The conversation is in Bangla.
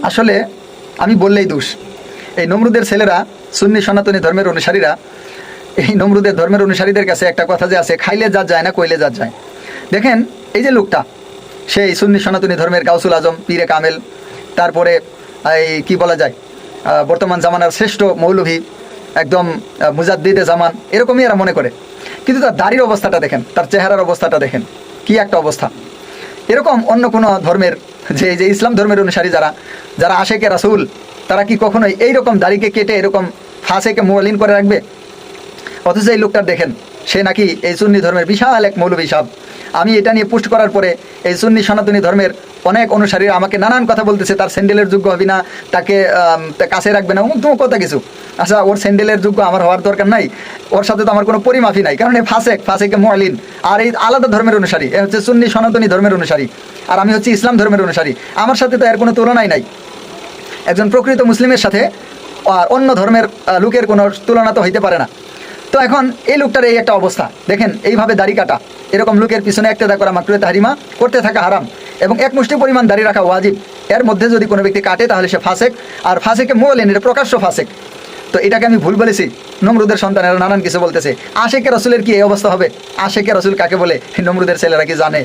আসলে আমি বললেই দোষ। এই নমরুদের ছেলেরা, সুন্নি সনাতনী ধর্মের অনুসারীরা, এই নমরুদের ধর্মের অনুসারীদের কাছে একটা কথা যে আছে, খাইলে যা যায় না কইলে যা যায়। দেখেন এই যে লোকটা, সেই সুন্নি সনাতনী ধর্মের গাউসুল আজম, পীরে কামেল, তারপরে এই কি বলা যায়, বর্তমান জামানার শ্রেষ্ঠ মৌলভী, একদম মুজাদ্দিদে জামান, এরকমই এরা মনে করে। কিন্তু তার দাড়ির অবস্থাটা দেখেন, তার চেহারার অবস্থাটা দেখেন, কি একটা অবস্থা। এরকম অন্য কোনো ধর্মের, যে যে ইসলাম ধর্মের অনুসারী যারা যারা আশেকে রাসূল, তারা কি কখনোই এইরকম দাড়িকে কেটে এরকম ফাঁসেকে মোয়ালিন করে রাখবে? অথচ এই লোকটার দেখেন, সে নাকি এই সুন্নি ধর্মের বিশাল এক মৌলভী সাহেব। আমি এটা নিয়ে পোস্ট করার পরে এই সুন্নি সনাতনী ধর্মের অনেক অনুসারীরা আমাকে নানান কথা বলতেছে, তার স্যান্ডেলের যোগ্য হবি না, তাকে কাছে রাখবে না, তোমার কথা কিছু। আচ্ছা, ওর স্যান্ডেলের যোগ্য আমার হওয়ার দরকার নাই, ওর সাথে তো আমার কোনো পরিমাফি নাই, কারণ এই ফাঁসেকে মোয়ালিন। আর এই আলাদা ধর্মের অনুসারী, এ হচ্ছে সুন্নি সনাতনী ধর্মের অনুসারী, আর আমি হচ্ছি ইসলাম ধর্মের অনুসারী। আমার সাথে তো এর কোনো তুলনাই নাই। একজন প্রকৃত মুসলিমের সাথে অন্য ধর্মের লোকের কোনো তুলনা তো হইতে পারে না। তো এখন এই লোকটার এই একটা অবস্থা দেখেন, এইভাবে দাড়ি কাটা, এরকম লোকের পিছনে একটা করা মাকরুহে তাহরিমা, করতে থাকা হারাম, এবং এক মুষ্টি পরিমাণ দাড়ি রাখা ওয়াজিব। এর মধ্যে যদি কোনো ব্যক্তি কাটে তাহলে সে ফাসেক, আর ফাসেকে মোয়ালিন, এটা প্রকাশ্য ফাসেক। তো এটাকে আমি ভুল বলেছি? নমরুদের সন্তানেরা নানান কিছু বলতেছে। আশেকে রাসূলের কি এই অবস্থা হবে? আশেকে রাসূল কাকে বলে নমরুদের ছেলেরা কি জানে?